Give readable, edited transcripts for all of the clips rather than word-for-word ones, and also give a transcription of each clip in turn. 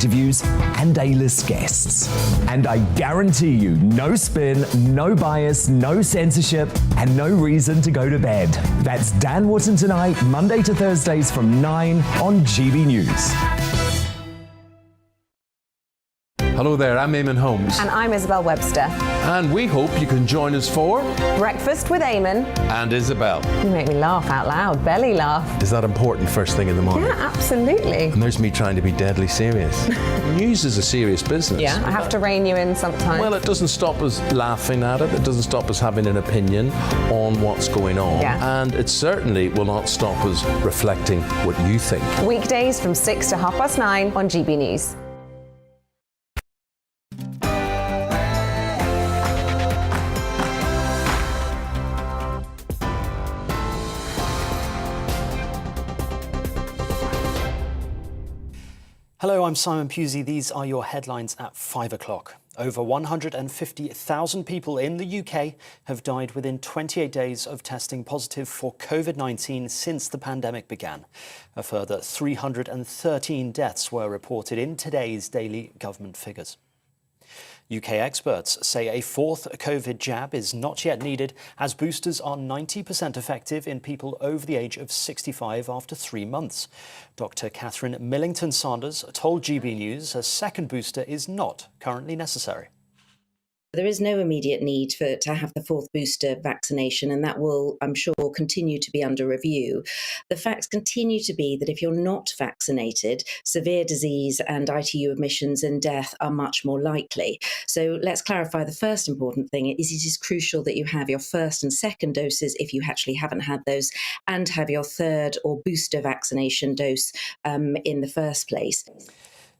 interviews, and A-list guests. And I guarantee you, no spin, no bias, no censorship, and no reason to go to bed. That's Dan Wootton Tonight, Monday to Thursdays from 9 on GB News. Hello there, I'm Eamon Holmes. And I'm Isabel Webster. And we hope you can join us for Breakfast with Eamon. And Isabel. You make me laugh out loud, belly laugh. Is that important first thing in the morning? Yeah, absolutely. And there's me trying to be deadly serious. News is a serious business. Yeah, I have to rein you in sometimes. Well, it doesn't stop us laughing at it. It doesn't stop us having an opinion on what's going on. Yeah. And it certainly will not stop us reflecting what you think. Weekdays from 6 to 9:30 on GB News. Hello, I'm Simon Pusey. These are your headlines at 5 o'clock. Over 150,000 people in the UK have died within 28 days of testing positive for COVID-19 since the pandemic began. A further 313 deaths were reported in today's daily government figures. UK experts say a fourth COVID jab is not yet needed as boosters are 90% effective in people over the age of 65 after 3 months. Dr. Catherine Millington-Sanders told GB News a second booster is not currently necessary. There is no immediate need to have the fourth booster vaccination, and that will, I'm sure, continue to be under review. The facts continue to be that if you're not vaccinated, severe disease and ITU admissions and death are much more likely. So let's clarify the first important thing is it is crucial that you have your first and second doses if you actually haven't had those, and have your third or booster vaccination dose in the first place.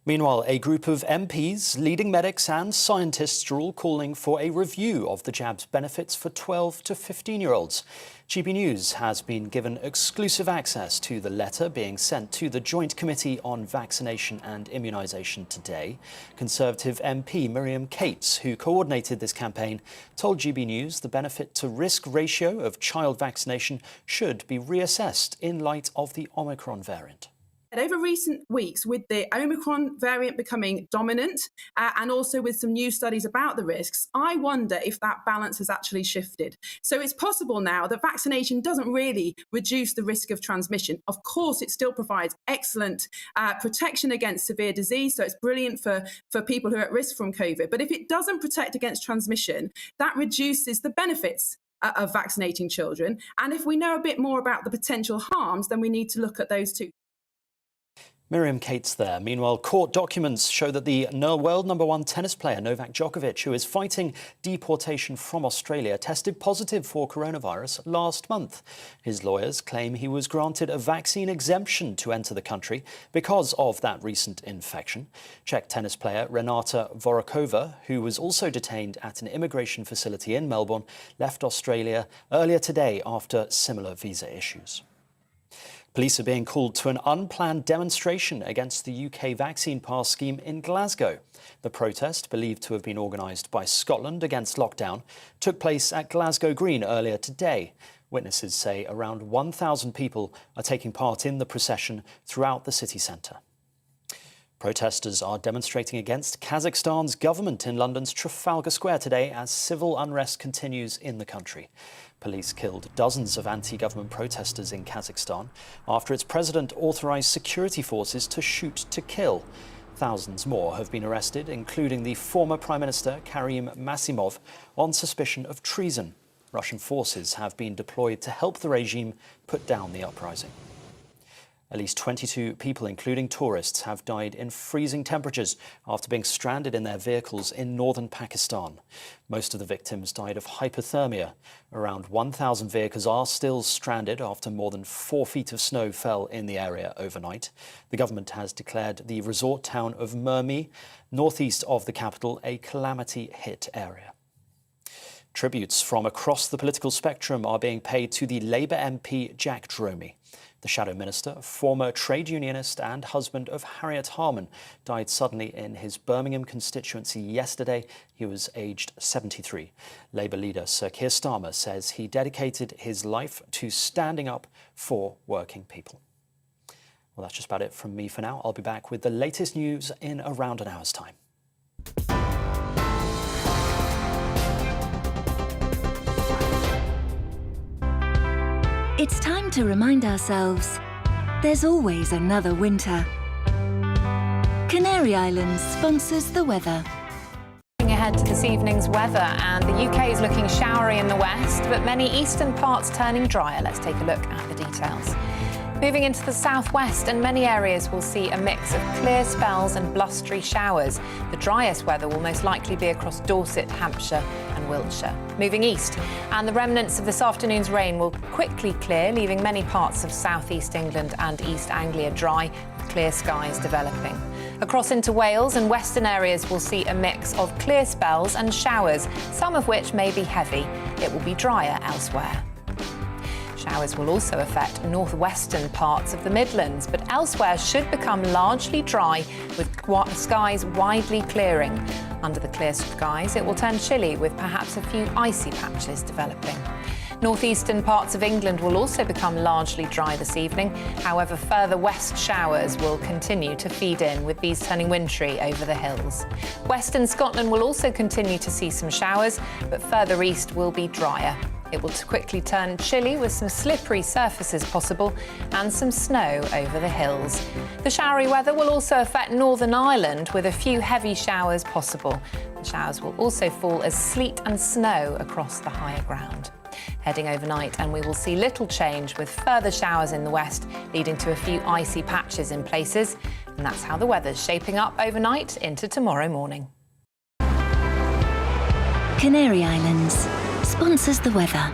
Meanwhile, a group of MPs, leading medics and scientists are all calling for a review of the jab's benefits for 12 to 15-year-olds. GB News has been given exclusive access to the letter being sent to the Joint Committee on Vaccination and Immunisation today. Conservative MP Miriam Cates, who coordinated this campaign, told GB News the benefit to risk ratio of child vaccination should be reassessed in light of the Omicron variant. Over recent weeks, with the Omicron variant becoming dominant and also with some new studies about the risks, I wonder if that balance has actually shifted. So it's possible now that vaccination doesn't really reduce the risk of transmission. Of course, it still provides excellent protection against severe disease. So it's brilliant for people who are at risk from COVID. But if it doesn't protect against transmission, that reduces the benefits of vaccinating children. And if we know a bit more about the potential harms, then we need to look at those too. Miriam Cates there. Meanwhile, court documents show that the world #1 tennis player Novak Djokovic, who is fighting deportation from Australia, tested positive for coronavirus last month. His lawyers claim he was granted a vaccine exemption to enter the country because of that recent infection. Czech tennis player Renata Vorokova, who was also detained at an immigration facility in Melbourne, left Australia earlier today after similar visa issues. Police are being called to an unplanned demonstration against the UK vaccine pass scheme in Glasgow. The protest, believed to have been organised by Scotland against lockdown, took place at Glasgow Green earlier today. Witnesses say around 1,000 people are taking part in the procession throughout the city centre. Protesters are demonstrating against Kazakhstan's government in London's Trafalgar Square today as civil unrest continues in the country. Police killed dozens of anti-government protesters in Kazakhstan after its president authorised security forces to shoot to kill. Thousands more have been arrested, including the former Prime Minister Karim Massimov, on suspicion of treason. Russian forces have been deployed to help the regime put down the uprising. At least 22 people, including tourists, have died in freezing temperatures after being stranded in their vehicles in northern Pakistan. Most of the victims died of hypothermia. Around 1,000 vehicles are still stranded after more than 4 feet of snow fell in the area overnight. The government has declared the resort town of Murmi, northeast of the capital, a calamity-hit area. Tributes from across the political spectrum are being paid to the Labour MP Jack Dromey. The Shadow Minister, former trade unionist and husband of Harriet Harman, died suddenly in his Birmingham constituency yesterday. He was aged 73. Labour leader Sir Keir Starmer says he dedicated his life to standing up for working people. Well, that's just about it from me for now. I'll be back with the latest news in around an hour's time. It's time to remind ourselves there's always another winter. Canary Islands sponsors the weather. Ahead to this evening's weather, and the UK is looking showery in the west, but many eastern parts turning drier. Let's take a look at the details. Moving into the southwest, and many areas will see a mix of clear spells and blustery showers. The driest weather will most likely be across Dorset, Hampshire and Wiltshire. Moving east, and the remnants of this afternoon's rain will quickly clear, leaving many parts of southeast England and East Anglia dry, with clear skies developing. Across into Wales and western areas will see a mix of clear spells and showers, some of which may be heavy. It will be drier elsewhere. Showers will also affect northwestern parts of the Midlands, but elsewhere should become largely dry, with skies widely clearing. Under the clear skies, it will turn chilly, with perhaps a few icy patches developing. Northeastern parts of England will also become largely dry this evening. However, further west showers will continue to feed in, with these turning wintry over the hills. Western Scotland will also continue to see some showers, but further east will be drier. It will quickly turn chilly, with some slippery surfaces possible and some snow over the hills. The showery weather will also affect Northern Ireland, with a few heavy showers possible. The showers will also fall as sleet and snow across the higher ground. Heading overnight, and we will see little change, with further showers in the west, leading to a few icy patches in places. And that's how the weather's shaping up overnight into tomorrow morning. Canary Islands sponsors the weather.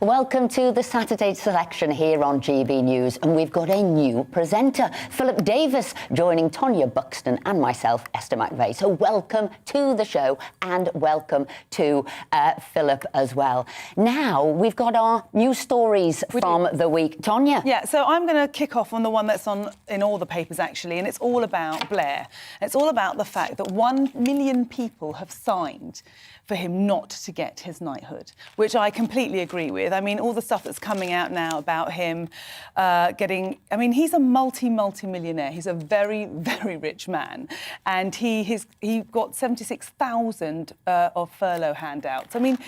Welcome to the Saturday selection here on GB News, and we've got a new presenter, Philip Davis, joining Tonya Buxton and myself, Esther McVeigh. So welcome to the show, and welcome to Philip as well. Now, we've got our news stories from the week. Tonya? Yeah, so I'm going to kick off on the one that's in all the papers, actually, and it's all about Blair. It's all about the fact that 1 million people have signed for him not to get his knighthood, which I completely agree with. I mean, all the stuff that's coming out now about him getting... I mean, he's a multi-millionaire. He's a very, very rich man. And he got 76,000 of furlough handouts. I mean,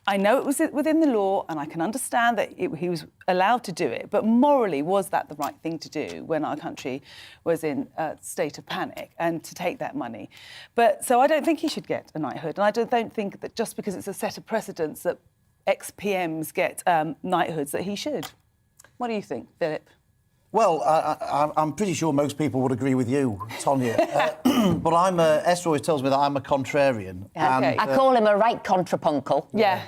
I know it was within the law, and I can understand that he was allowed to do it, but morally, was that the right thing to do when our country was in a state of panic, and to take that money? But so I don't think he should get a knighthood, and I don't think that just because it's a set of precedents that ex-PMs get knighthoods that he should. What do you think, Philip? Well, I'm pretty sure most people would agree with you, Tonya. But Esther always tells me that I'm a contrarian. Okay. And, I call him a right contrapuncle. Yeah.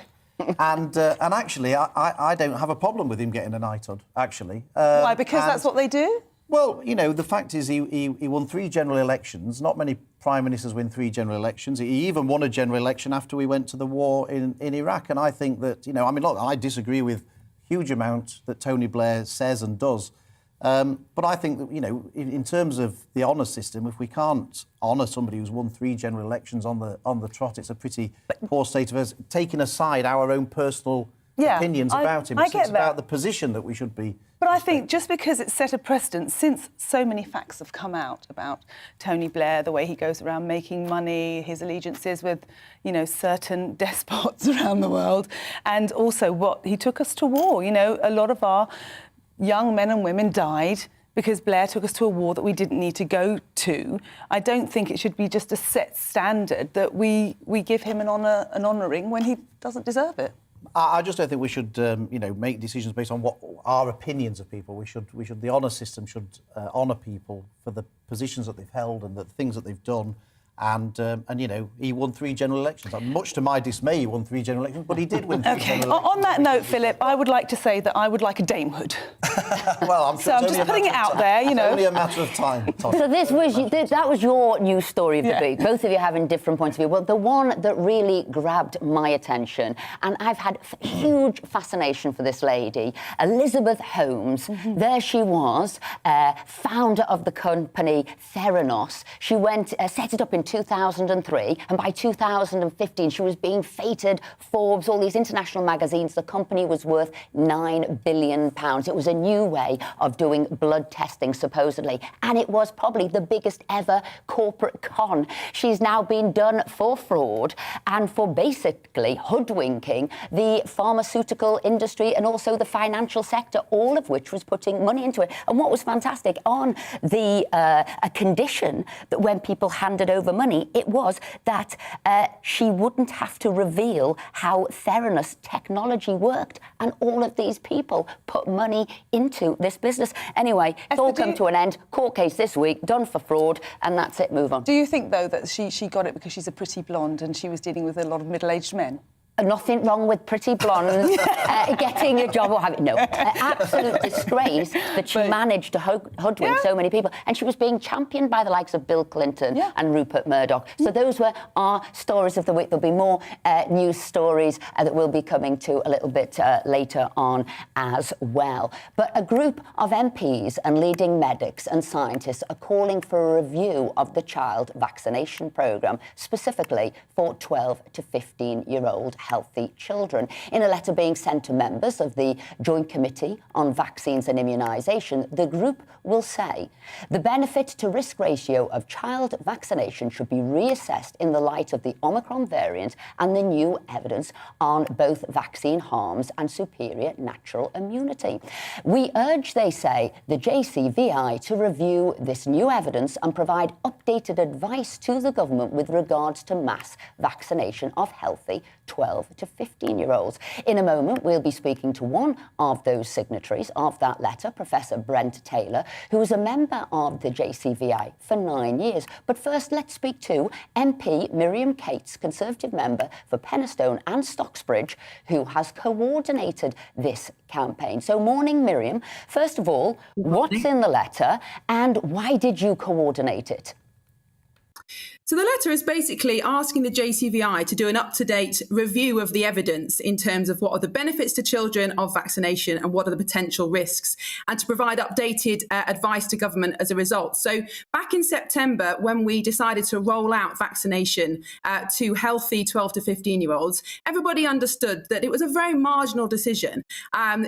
And actually, I don't have a problem with him getting a knighthood, actually. Why? Because that's what they do? Well, you know, the fact is he won 3 general elections. Not many prime ministers win 3 general elections. He even won a general election after we went to the war in Iraq. And I think that, you know, I mean, look, I disagree with huge amount that Tony Blair says and does. But I think that, you know, in terms of the honour system, if we can't honour somebody who's won 3 general elections on the trot, it's a pretty poor state of affairs. Taking aside our own personal opinions about him, it's about the position that we should be. But I think just because it's set a precedent, since so many facts have come out about Tony Blair, the way he goes around making money, his allegiances with, you know, certain despots around the world, and also what he took us to war. You know, a lot of our young men and women died because Blair took us to a war that we didn't need to go to. I don't think it should be just a set standard that we give him an honouring when he doesn't deserve it. I just don't think we should, you know, make decisions based on what our opinions of people. The honour system should honour people for the positions that they've held and the things that they've done. And you know, he won 3 general elections. Much to my dismay, he won 3 general elections, but he did win 3 general elections. On that note, Philip, I would like to say that I would like a damehood. Well, I'm sure so I'm just putting it out there, you know. It's only a matter of time. So that was your news story of the week. Both of you having different points of view. Well, the one that really grabbed my attention, and I've had huge fascination for this lady, Elizabeth Holmes. There she was, founder of the company Theranos. She went set it up in 2003, and by 2015 she was being feted, Forbes, all these international magazines. The company was worth £9 billion. It was a new way of doing blood testing, supposedly, and it was probably the biggest ever corporate con. She's now been done for fraud and for basically hoodwinking the pharmaceutical industry and also the financial sector, all of which was putting money into it. And what was fantastic, on the a condition that when people handed over money, it was that she wouldn't have to reveal how Theranos technology worked, and all of these people put money into this business. Anyway, it's all come to an end. Court case this week, done for fraud, and that's it, move on. Do you think, though, that she got it because she's a pretty blonde and she was dealing with a lot of middle-aged men? Nothing wrong with pretty blondes getting a job or having... No, absolute disgrace that she managed to hoodwink so many people. And she was being championed by the likes of Bill Clinton and Rupert Murdoch. So those were our stories of the week. There'll be more news stories that we'll be coming to a little bit later on as well. But a group of MPs and leading medics and scientists are calling for a review of the child vaccination programme, specifically for 12 to 15-year-old healthy children. In a letter being sent to members of the Joint Committee on Vaccines and Immunisation, the group will say the benefit to risk ratio of child vaccination should be reassessed in the light of the Omicron variant and the new evidence on both vaccine harms and superior natural immunity. We urge, they say, the JCVI to review this new evidence and provide updated advice to the government with regards to mass vaccination of healthy 12 to 15-year-olds. In a moment, we'll be speaking to one of those signatories of that letter, Professor Brent Taylor, who was a member of the JCVI for 9 years. But first, let's speak to MP Miriam Cates, Conservative member for Penistone and Stocksbridge, who has coordinated this campaign. So, morning, Miriam. First of all, what's in the letter and why did you coordinate it? So the letter is basically asking the JCVI to do an up-to-date review of the evidence in terms of what are the benefits to children of vaccination and what are the potential risks, and to provide updated advice to government as a result. So back in September, when we decided to roll out vaccination to healthy 12 to 15-year-olds, everybody understood that it was a very marginal decision.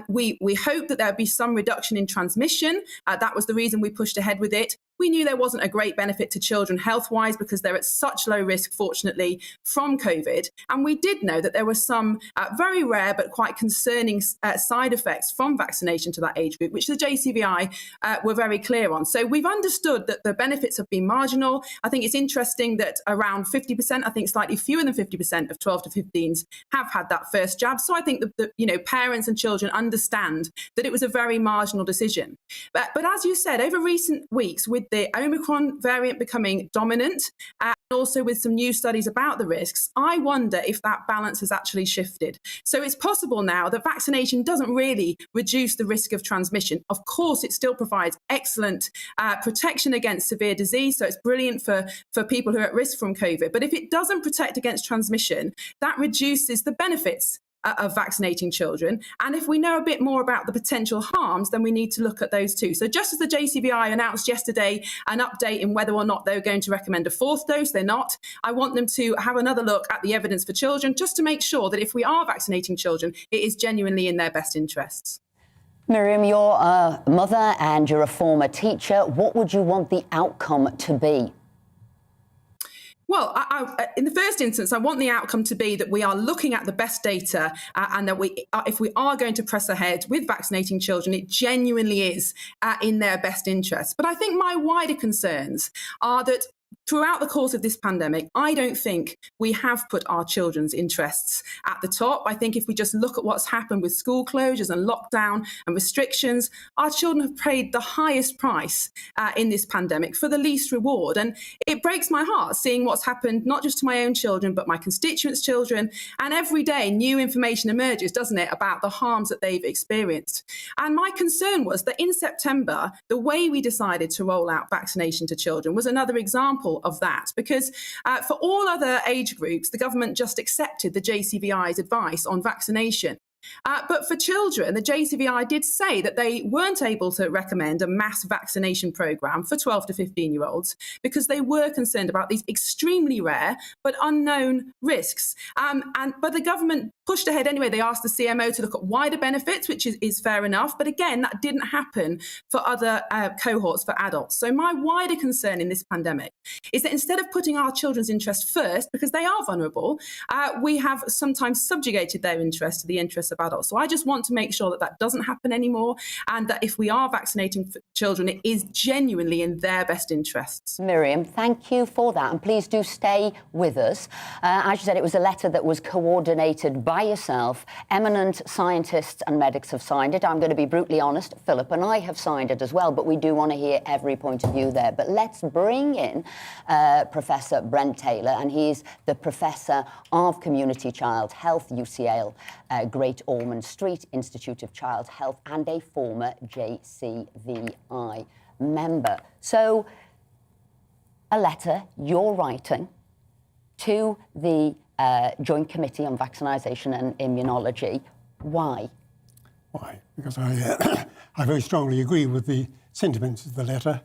We hoped that there would be some reduction in transmission. That was the reason we pushed ahead with it. We knew there wasn't a great benefit to children health-wise because they're at such low risk, fortunately, from COVID. And we did know that there were some very rare but quite concerning side effects from vaccination to that age group, which the JCVI were very clear on. So we've understood that the benefits have been marginal. I think it's interesting that around 50%, I think slightly fewer than 50% of 12 to 15s have had that first jab. So I think that parents and children understand that it was a very marginal decision. But as you said, over recent weeks, with the Omicron variant becoming dominant, and also with some new studies about the risks, I wonder if that balance has actually shifted. So it's possible now that vaccination doesn't really reduce the risk of transmission. Of course, it still provides excellent protection against severe disease, so it's brilliant for people who are at risk from COVID. But if it doesn't protect against transmission, that reduces the benefits of vaccinating children. And if we know a bit more about the potential harms, then we need to look at those too. So just as the JCVI announced yesterday an update in whether or not they were going to recommend a 4th dose, they're not. I want them to have another look at the evidence for children, just to make sure that if we are vaccinating children, it is genuinely in their best interests. Miriam, you're a mother and you're a former teacher. What would you want the outcome to be? Well, in the first instance, I want the outcome to be that we are looking at the best data and that if we are going to press ahead with vaccinating children, it genuinely is in their best interest. But I think my wider concerns are that throughout the course of this pandemic, I don't think we have put our children's interests at the top. I think if we just look at what's happened with school closures and lockdown and restrictions, our children have paid the highest price in this pandemic for the least reward. And it breaks my heart seeing what's happened, not just to my own children, but my constituents' children. And every day new information emerges, doesn't it, about the harms that they've experienced. And my concern was that in September, the way we decided to roll out vaccination to children was another example of that, because for all other age groups, the government just accepted the JCVI's advice on vaccination. But for children, the JCVI did say that they weren't able to recommend a mass vaccination programme for 12 to 15-year-olds because they were concerned about these extremely rare but unknown risks. But the government pushed ahead anyway. They asked the CMO to look at wider benefits, which is fair enough. But again, that didn't happen for other cohorts for adults. So my wider concern in this pandemic is that instead of putting our children's interests first, because they are vulnerable, we have sometimes subjugated their interests to the interests of adults. So I just want to make sure that that doesn't happen anymore, and that if we are vaccinating children, it is genuinely in their best interests. Miriam, thank you for that, and please do stay with us. As you said, it was a letter that was coordinated by yourself. Eminent scientists and medics have signed it. I'm going to be brutally honest, Philip and I have signed it as well, but we do want to hear every point of view there. But let's bring in Professor Brent Taylor, and he's the Professor of Community Child Health, UCL, Great Ormond Street Institute of Child Health, and a former JCVI member. So, a letter you're writing to the Joint Committee on Vaccinisation and Immunology. Why? Why? Because I very strongly agree with the sentiments of the letter.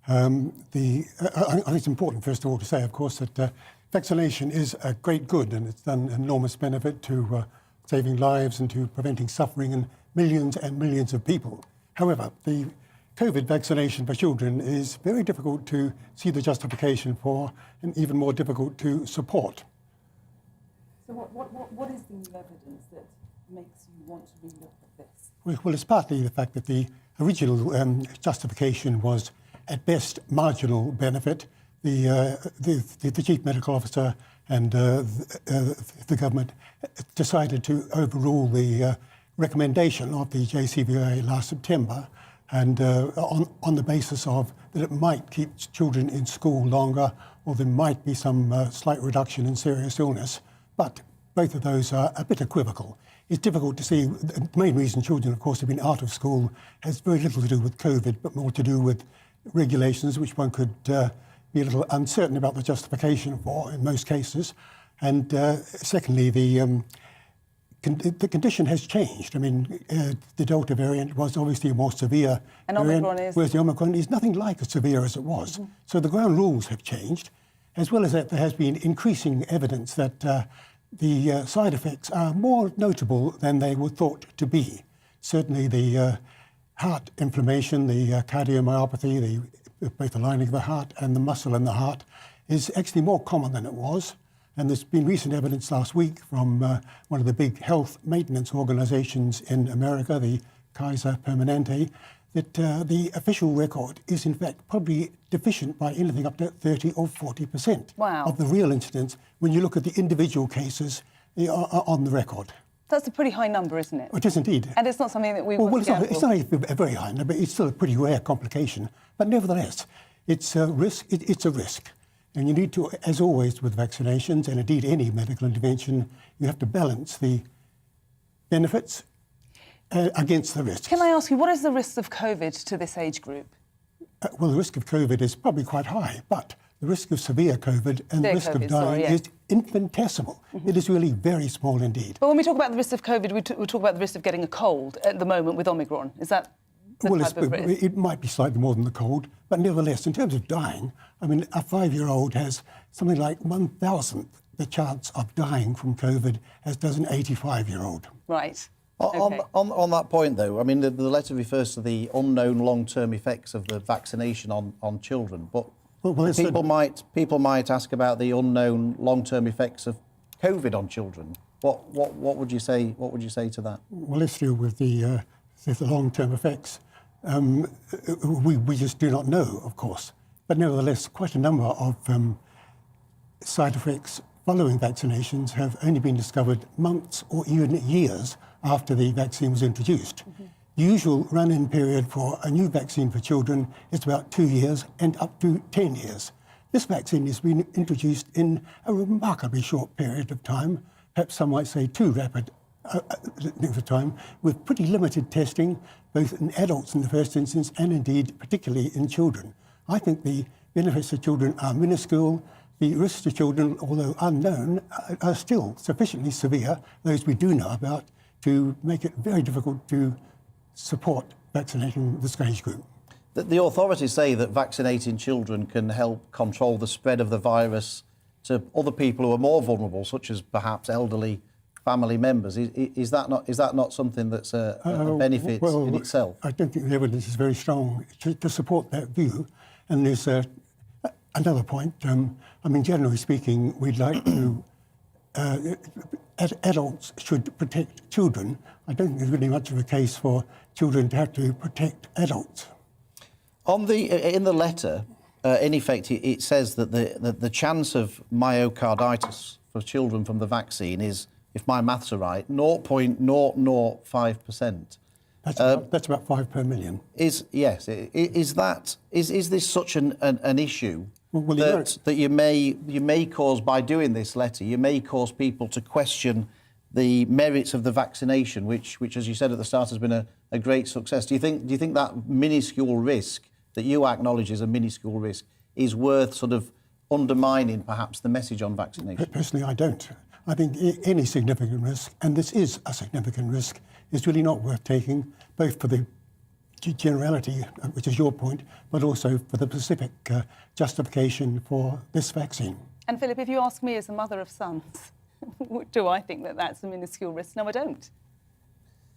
I think it's important, first of all, to say, of course, that vaccination is a great good, and it's done enormous benefit to saving lives and to preventing suffering in millions and millions of people. However, the COVID vaccination for children is very difficult to see the justification for, and even more difficult to support. So what is the evidence that makes you want to relook at this? Well, it's partly the fact that the original justification was, at best, marginal benefit. The Chief Medical Officer and the government decided to overrule the recommendation of the JCVI last September, and on the basis of that it might keep children in school longer, or there might be some slight reduction in serious illness. But both of those are a bit equivocal. It's difficult to see. The main reason children, of course, have been out of school has very little to do with COVID, but more to do with regulations, which one could be a little uncertain about the justification for in most cases. And secondly, the condition has changed. I mean, the Delta variant was obviously a more severe variant, whereas the Omicron is nothing like as severe as it was. Mm-hmm. So the ground rules have changed, as well as that there has been increasing evidence that the side effects are more notable than they were thought to be. Certainly the heart inflammation, the cardiomyopathy, both the lining of the heart and the muscle in the heart, is actually more common than it was. And there's been recent evidence last week from one of the big health maintenance organizations in America, the Kaiser Permanente, that the official record is in fact probably deficient by anything up to 30 or 40% of the real incidence when you look at the individual cases on the record. That's a pretty high number, isn't it? It is indeed. And it's not something that we want to gamble. It's not a very high number. It's still a pretty rare complication. But nevertheless, it's a risk. It's a risk. And you need to, as always with vaccinations, and indeed any medical intervention, you have to balance the benefits against the risks. Can I ask you, what is the risk of COVID to this age group? Well, the risk of COVID is probably quite high, but the risk of severe COVID and the risk of dying is infinitesimal. Mm-hmm. It is really very small indeed. But when we talk about the risk of COVID, we talk about the risk of getting a cold at the moment with Omicron. Is that the type of risk? It might be slightly more than the cold, but nevertheless, in terms of dying, I mean, a 5-year-old has something like 1,000th the chance of dying from COVID as does an 85-year-old. Right. Okay. On that point, though, I mean, the letter refers to the unknown long-term effects of the vaccination on children, but people might ask about the unknown long-term effects of COVID on children. What would you say? What would you say to that? Well, let's deal with the long-term effects. We just do not know, of course. But nevertheless, quite a number of side effects following vaccinations have only been discovered months or even years after the vaccine was introduced. The usual run-in period for a new vaccine for children is about 2 years and up to 10 years. This vaccine has been introduced in a remarkably short period of time, perhaps some might say too rapid length of time, with pretty limited testing, both in adults in the first instance and indeed particularly in children. I think the benefits to children are minuscule. The risks to children, although unknown, are still sufficiently severe, those we do know about, to make it very difficult to support vaccinating this age group. The authorities say that vaccinating children can help control the spread of the virus to other people who are more vulnerable, such as perhaps elderly family members. Is that not something that's a benefit in itself? I don't think the evidence is very strong to support that view. And there's another point. I mean, generally speaking, we'd like to adults should protect children. I don't think there's really much of a case for children to have to protect adults. In the letter, in effect, it says that the chance of myocarditis for children from the vaccine is, if my maths are right, 0.005%. That's about 5 per million. Is this such an issue Well, that you may cause, by doing this letter, you may cause people to question the merits of the vaccination, which as you said at the start, has been a great success. Do you think that minuscule risk that you acknowledge is a minuscule risk is worth sort of undermining perhaps the message on vaccination? Personally, I don't. I think any significant risk, and this is a significant risk, is really not worth taking, both for the generality, which is your point, but also for the specific justification for this vaccine. And Philip, if you ask me as a mother of sons, do I think that that's a minuscule risk? No, I don't.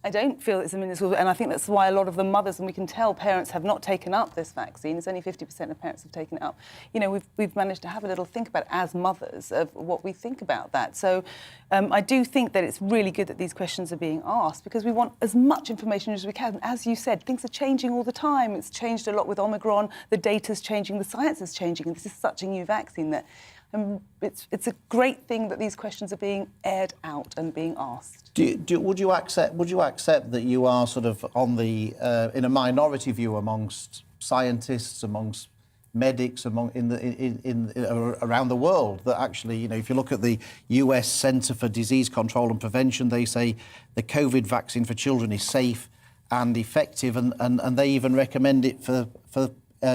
I don't feel it's a minuscule, and I think that's why a lot of the mothers, and we can tell parents have not taken up this vaccine. It's only 50% of parents have taken it up. You know, we've managed to have a little think about it as mothers of what we think about that. So I do think that it's really good that these questions are being asked, because we want as much information as we can. As you said, things are changing all the time. It's changed a lot with Omicron. The data's changing, the science is changing, and this is such a new vaccine that it's a great thing that these questions are being aired out and being asked. Would you accept that you are sort of on the in a minority view amongst scientists, amongst medics, around the world, that actually, you know, if you look at the US Centre for Disease Control and Prevention, they say the COVID vaccine for children is safe and effective, and they even recommend it for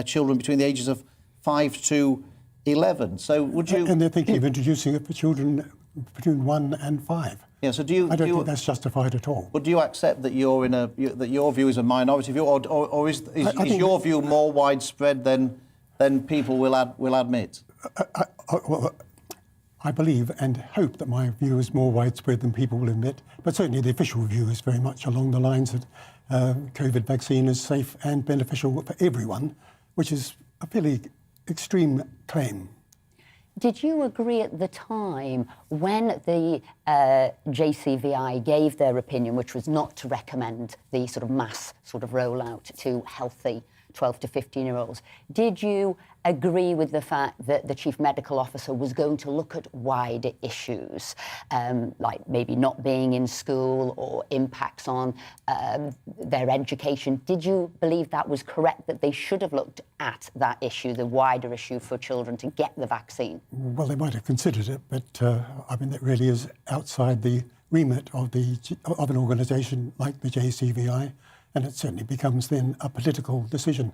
children between the ages of 5 to 11. So would you? And they're thinking of introducing it for children between 1 and 5. Yeah. So do you? I don't think that's justified at all. But do you accept that you're that your view is a minority view, or is your view more widespread than people will admit? I believe and hope that my view is more widespread than people will admit. But certainly the official view is very much along the lines that COVID vaccine is safe and beneficial for everyone, which is a fairly extreme claim. Did you agree at the time when the JCVI gave their opinion, which was not to recommend the sort of mass sort of rollout to healthy 12 to 15-year-olds, did you agree with the fact that the Chief Medical Officer was going to look at wider issues, like maybe not being in school or impacts on their education? Did you believe that was correct, that they should have looked at that issue, the wider issue for children to get the vaccine? Well, they might have considered it, but I mean, that really is outside the remit of an organisation like the JCVI, and it certainly becomes then a political decision.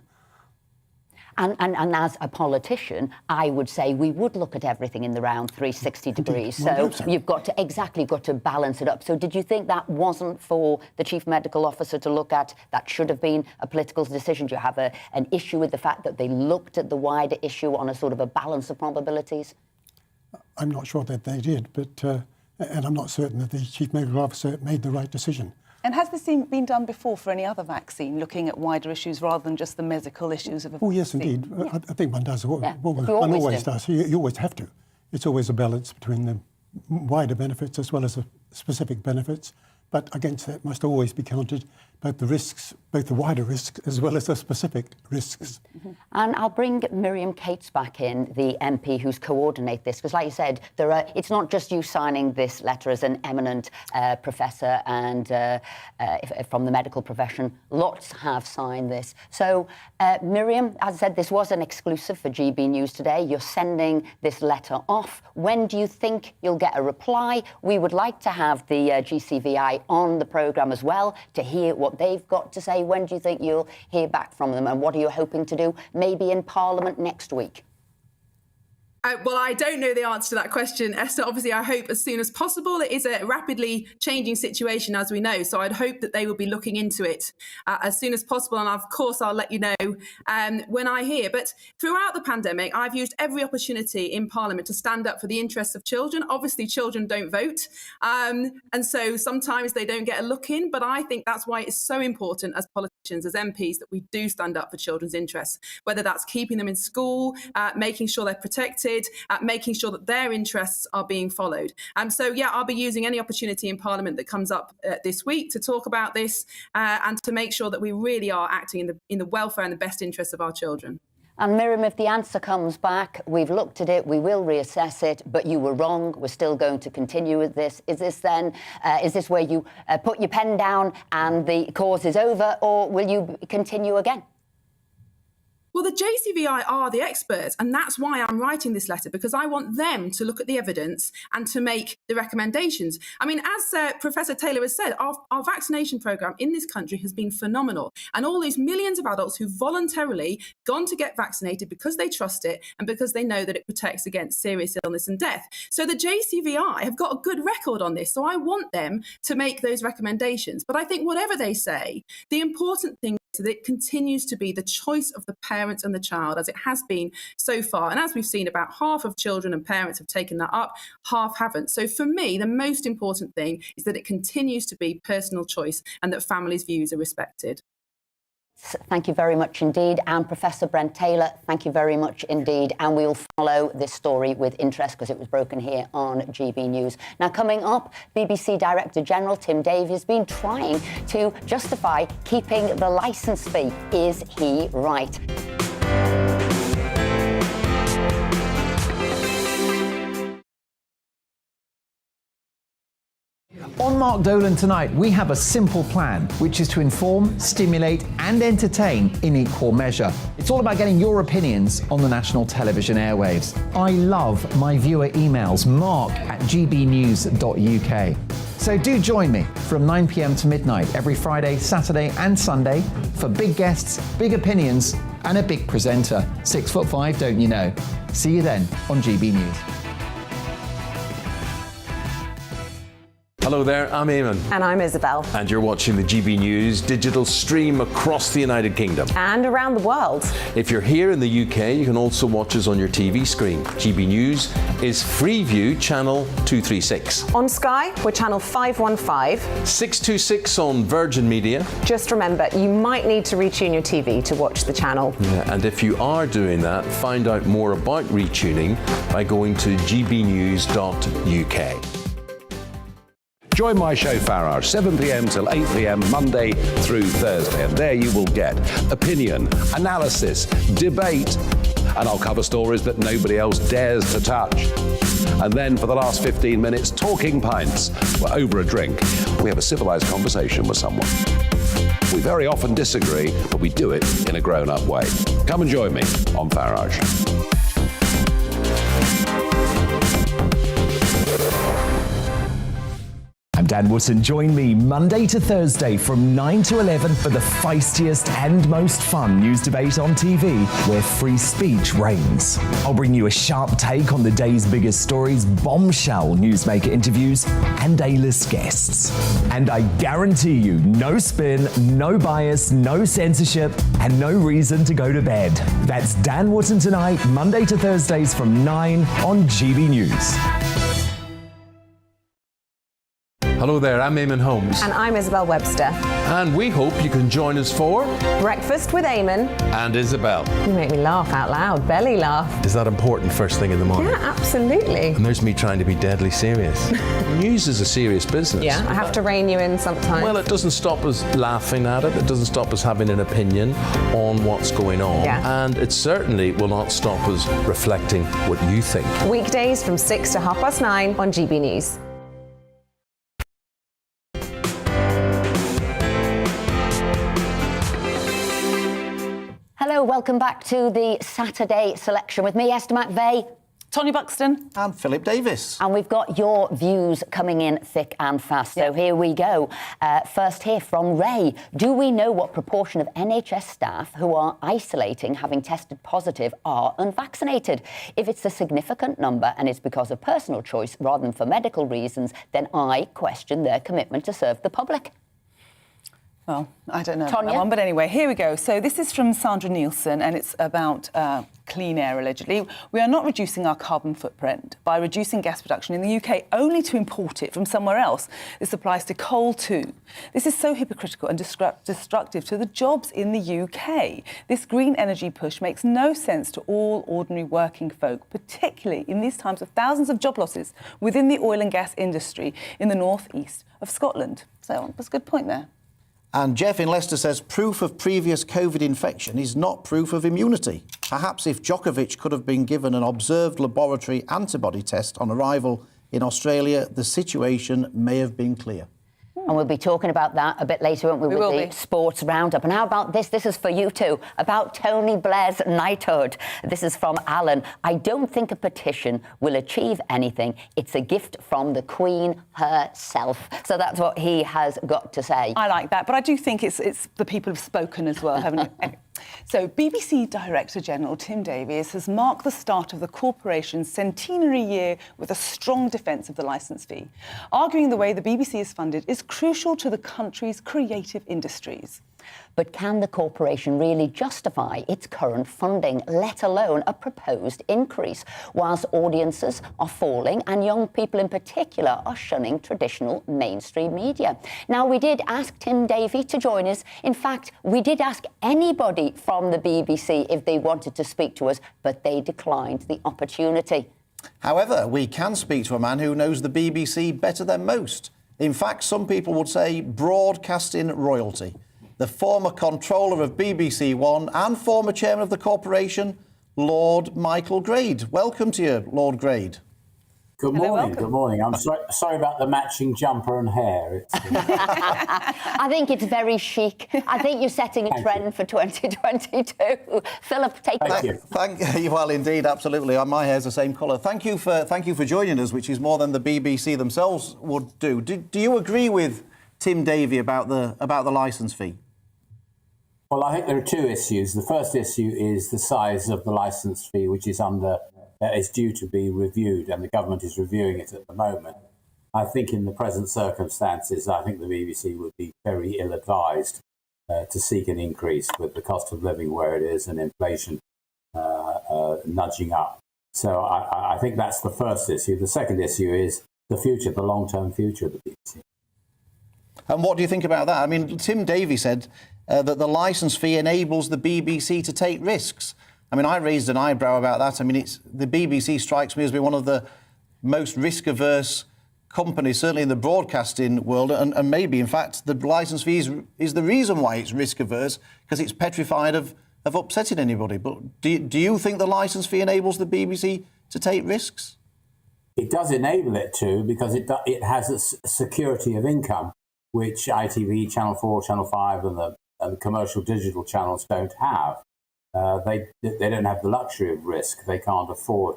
And as a politician, I would say we would look at everything in the round 360 degrees. So you've got to balance it up. So did you think that wasn't for the Chief Medical Officer to look at? That should have been a political decision? Do you have an issue with the fact that they looked at the wider issue on a sort of a balance of probabilities? I'm not sure that they did, but and I'm not certain that the Chief Medical Officer made the right decision. And has this been done before for any other vaccine, looking at wider issues rather than just the medical issues of a vaccine? Oh, yes, indeed. I think one does. One always does. You always have to. It's always a balance between the wider benefits as well as the specific benefits. but against that must always be counted both the risks, both the wider risks as well as the specific risks. And I'll bring Miriam Cates back in, the MP who's coordinate this, because like you said, it's not just you signing this letter as an eminent professor and from the medical profession. Lots have signed this. So, Miriam, as I said, this was an exclusive for GB News today. You're sending this letter off. When do you think you'll get a reply? We would like to have the GCVI on the programme as well to hear what they've got to say. When do you think you'll hear back from them, and what are you hoping to do maybe in Parliament next week? Well, I don't know the answer to that question, Esther. Obviously, I hope as soon as possible. It is a rapidly changing situation, as we know. So I'd hope that they will be looking into it as soon as possible. And of course, I'll let you know when I hear. But throughout the pandemic, I've used every opportunity in Parliament to stand up for the interests of children. Obviously, children don't vote. And so sometimes they don't get a look in. But I think that's why it's so important as politicians, as MPs, that we do stand up for children's interests, whether that's keeping them in school, making sure they're protected, making sure that their interests are being followed. So, yeah, I'll be using any opportunity in Parliament that comes up this week to talk about this and to make sure that we really are acting in the welfare and the best interests of our children. And Miriam, if the answer comes back, we've looked at it, we will reassess it, but you were wrong, we're still going to continue with this. Is this then, is this where you put your pen down and the cause is over, or will you continue again? Well, the JCVI are the experts, and that's why I'm writing this letter, because I want them to look at the evidence and to make the recommendations. I mean, as Professor Taylor has said, our vaccination programme in this country has been phenomenal. And all these millions of adults who've voluntarily gone to get vaccinated because they trust it and because they know that it protects against serious illness and death. So the JCVI have got a good record on this. So I want them to make those recommendations. But I think whatever they say, the important thing is that it continues to be the choice of the parent and the child, as it has been so far. And as we've seen, about half of children and parents have taken that up, half haven't. So for me, the most important thing is that it continues to be personal choice and that families' views are respected. Thank you very much indeed. And Professor Brent Taylor, thank you very much indeed. And we'll follow this story with interest because it was broken here on GB News. Now, coming up, BBC Director General Tim Davie has been trying to justify keeping the licence fee. Is he right? On Mark Dolan tonight, we have a simple plan, which is to inform, stimulate and entertain in equal measure. It's all about getting your opinions on the national television airwaves. I love my viewer emails, mark@gbnews.uk. So do join me from 9 p.m. to midnight every Friday, Saturday and Sunday for big guests, big opinions and a big presenter. 6'5", don't you know? See you then on GB News. Hello there, I'm Eamon. And I'm Isabel. And you're watching the GB News digital stream across the United Kingdom. And around the world. If you're here in the UK, you can also watch us on your TV screen. GB News is Freeview channel 236. On Sky, we're channel 515. 626 on Virgin Media. Just remember, you might need to retune your TV to watch the channel. Yeah, and if you are doing that, find out more about retuning by going to gbnews.uk. Join my show Farage, 7 p.m. till 8 p.m. Monday through Thursday. And there you will get opinion, analysis, debate, and I'll cover stories that nobody else dares to touch. And then for the last 15 minutes, talking pints. We're over a drink. We have a civilised conversation with someone. We very often disagree, but we do it in a grown-up way. Come and join me on Farage. I'm Dan Wootton. Join me Monday to Thursday from 9 to 11 for the feistiest and most fun news debate on TV, where free speech reigns. I'll bring you a sharp take on the day's biggest stories, bombshell newsmaker interviews, and A-list guests. And I guarantee you, no spin, no bias, no censorship, and no reason to go to bed. That's Dan Wootton Tonight, Monday to Thursdays from 9 on GB News. Hello there, I'm Eamon Holmes. And I'm Isabel Webster. And we hope you can join us for Breakfast with Eamon and Isabel. You make me laugh out loud, belly laugh. Is that important first thing in the morning? Yeah, absolutely. And there's me trying to be deadly serious. News is a serious business. Yeah, I have to rein you in sometimes. Well, it doesn't stop us laughing at it. It doesn't stop us having an opinion on what's going on. Yeah. And it certainly will not stop us reflecting what you think. Weekdays from 6 to 9:30 on GB News. Hello, welcome back to the Saturday selection with me, Esther McVeigh, Tonya Buxton and Philip Davis. And we've got your views coming in thick and fast. So here we go. First here from Ray. Do we know what proportion of NHS staff who are isolating having tested positive are unvaccinated? If it's a significant number and it's because of personal choice rather than for medical reasons, then I question their commitment to serve the public. Well, I don't know Tonya? that one, but anyway, here we go. So this is from Sandra Nielsen, and it's about clean air, allegedly. We are not reducing our carbon footprint by reducing gas production in the UK only to import it from somewhere else. This applies to coal too. This is so hypocritical and destructive to the jobs in the UK. This green energy push makes no sense to all ordinary working folk, particularly in these times of thousands of job losses within the oil and gas industry in the northeast of Scotland. So that's a good point there. And Jeff in Leicester says proof of previous COVID infection is not proof of immunity. Perhaps if Djokovic could have been given an observed laboratory antibody test on arrival in Australia, the situation may have been clear. And we'll be talking about that a bit later, won't we, with the sports roundup. And how about this? This is for you too, about Tony Blair's knighthood. This is from Alan. I don't think a petition will achieve anything. It's a gift from the Queen herself. So that's what he has got to say. I like that, but I do think it's the people have spoken as well, haven't you? Anyway. So BBC Director General Tim Davies has marked the start of the corporation's centenary year with a strong defence of the licence fee, arguing the way the BBC is funded is crucial to the country's creative industries. But can the corporation really justify its current funding, let alone a proposed increase, whilst audiences are falling and young people in particular are shunning traditional mainstream media? Now, we did ask Tim Davie to join us. In fact, we did ask anybody from the BBC if they wanted to speak to us, but they declined the opportunity. However, we can speak to a man who knows the BBC better than most. In fact, some people would say broadcasting royalty. The former controller of BBC One and former chairman of the corporation, Lord Michael Grade. Welcome to you, Lord Grade. Good morning, good morning. I'm sorry about the matching jumper and hair. I think it's very chic. I think you're setting a trend for 2022. Philip, take it. Thank you. Well, indeed, absolutely. My hair's the same colour. Thank you for joining us, which is more than the BBC themselves would do. Do you agree with Tim Davie about the licence fee? Well, I think there are two issues. The first issue is the size of the licence fee, which is due to be reviewed, and the government is reviewing it at the moment. I think in the present circumstances, I think the BBC would be very ill-advised to seek an increase with the cost of living where it is and inflation nudging up. So I think that's the first issue. The second issue is the future, the long-term future of the BBC. And what do you think about that? I mean, Tim Davie said that the licence fee enables the BBC to take risks. I mean, I raised an eyebrow about that. I mean, the BBC strikes me as being one of the most risk-averse companies, certainly in the broadcasting world, and maybe, in fact, the licence fee is the reason why it's risk-averse, because it's petrified of upsetting anybody. But do you think the licence fee enables the BBC to take risks? It does enable it to, because it has a security of income, which ITV, Channel 4, Channel 5 and the commercial digital channels don't have. They don't have the luxury of risk. They can't afford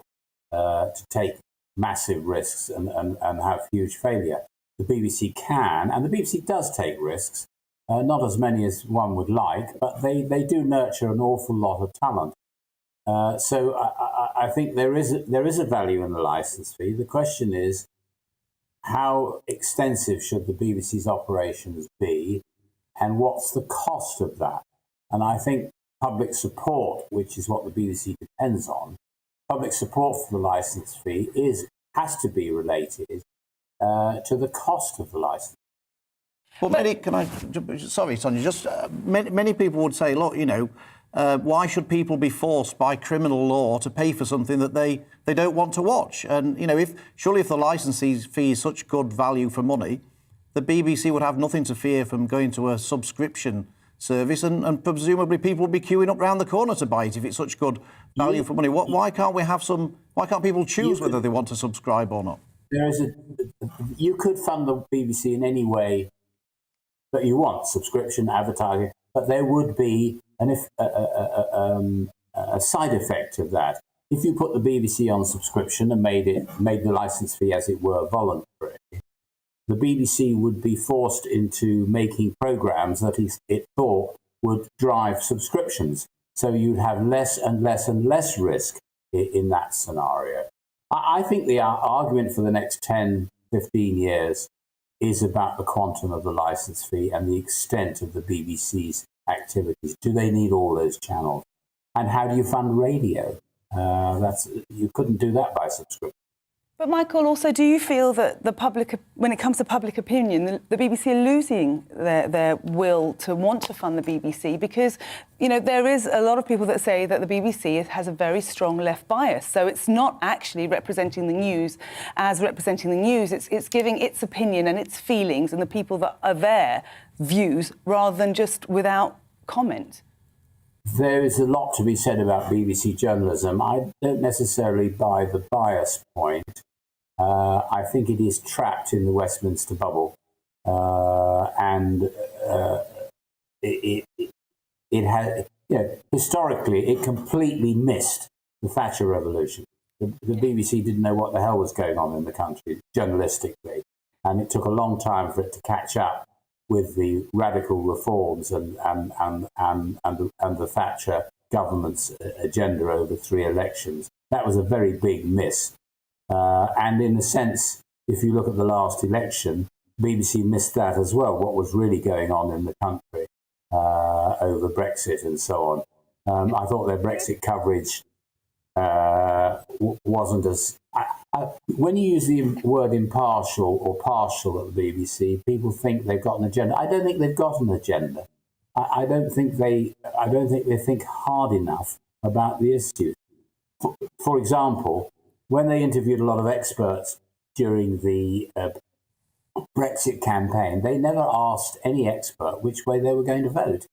to take massive risks and have huge failure. The BBC can, and the BBC does take risks, not as many as one would like, but they do nurture an awful lot of talent. So I think there is a value in the licence fee. The question is, how extensive should the BBC's operations be, and what's the cost of that? And I think public support, which is what the BBC depends on, public support for the licence fee has to be related to the cost of the licence. Well, sorry, Sonia, just many people would say, look, why should people be forced by criminal law to pay for something that they don't want to watch? And, surely if the licence fee is such good value for money, the BBC would have nothing to fear from going to a subscription service, and presumably people would be queuing up round the corner to buy it if it's such good value for money. Why can't people choose whether they want to subscribe or not? You could fund the BBC in any way that you want, subscription, advertising, but there would be a side effect of that. If you put the BBC on subscription and made the licence fee, as it were, voluntary, the BBC would be forced into making programmes that it thought would drive subscriptions. So you'd have less and less and less risk in that scenario. I think the argument for the next 10, 15 years is about the quantum of the licence fee and the extent of the BBC's activities. Do they need all those channels? And how do you fund radio? You couldn't do that by subscription. But Michael, also, do you feel that when it comes to public opinion, the BBC are losing their will to want to fund the BBC? Because, there is a lot of people that say that the BBC has a very strong left bias. So it's not actually representing the news as representing the news. It's giving its opinion and its feelings and the people that are there views rather than just without comment. There is a lot to be said about BBC journalism. I don't necessarily buy the bias point. I think it is trapped in the Westminster bubble, and it has, historically, it completely missed the Thatcher Revolution. The BBC didn't know what the hell was going on in the country journalistically, and it took a long time for it to catch up with the radical reforms and the Thatcher government's agenda over 3 elections. That was a very big miss. And in a sense, if you look at the last election, BBC missed that as well, what was really going on in the country over Brexit and so on. I thought their Brexit coverage wasn't as... when you use the word impartial or partial at the BBC, people think they've got an agenda. I don't think they've got an agenda. I don't think they think hard enough about the issue. For example, when they interviewed a lot of experts during the Brexit campaign, they never asked any expert which way they were going to vote.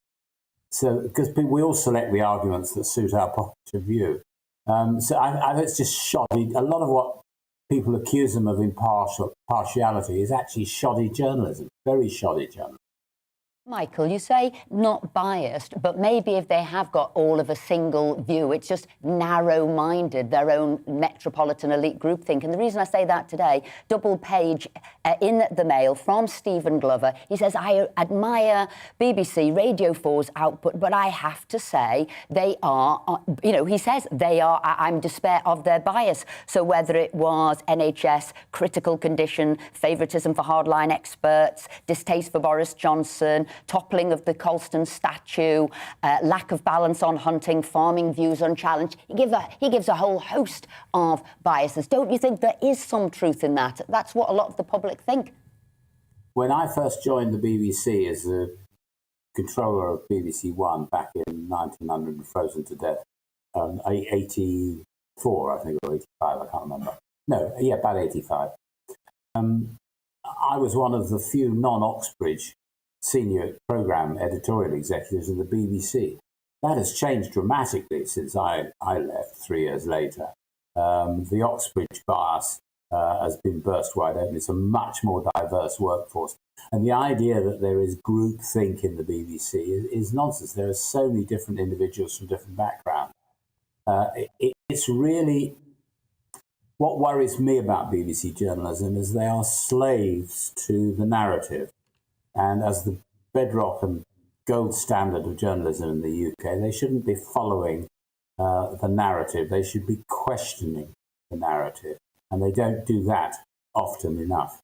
So, because we all select the arguments that suit our point of view. So it's just shoddy. A lot of what people accuse them of partiality is actually shoddy journalism, very shoddy journalism. Michael, you say not biased, but maybe if they have got all of a single view, it's just narrow-minded, their own metropolitan elite groupthink. And the reason I say that today, double page in the Mail from Stephen Glover. He says, I admire BBC Radio 4's output, but I have to say they are, he says they are, I'm despair of their bias. So whether it was NHS, critical condition, favouritism for hardline experts, distaste for Boris Johnson, toppling of the Colston statue, lack of balance on hunting, farming views unchallenged. He gives a whole host of biases. Don't you think there is some truth in that? That's what a lot of the public think. When I first joined the BBC as the controller of BBC One back in 1900 and frozen to death, 84, I think, or 85, I can't remember. No, yeah, about 85. I was one of the few non-Oxbridge senior programme editorial executives of the BBC. That has changed dramatically since I left 3 years later. The Oxbridge bias has been burst wide open. It's a much more diverse workforce. And the idea that there is groupthink in the BBC is nonsense. There are so many different individuals from different backgrounds. It's really... What worries me about BBC journalism is they are slaves to the narrative. And as the bedrock and gold standard of journalism in the UK, they shouldn't be following the narrative. They should be questioning the narrative. And they don't do that often enough.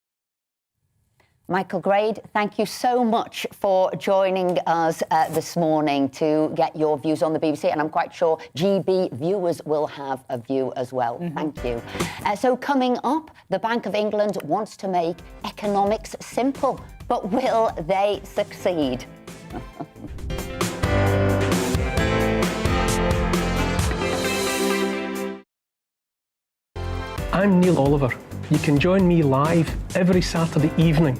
Michael Grade, thank you so much for joining us this morning to get your views on the BBC, and I'm quite sure GB viewers will have a view as well. Thank you. So coming up, the Bank of England wants to make economics simple, but will they succeed? I'm Neil Oliver. You can join me live every Saturday evening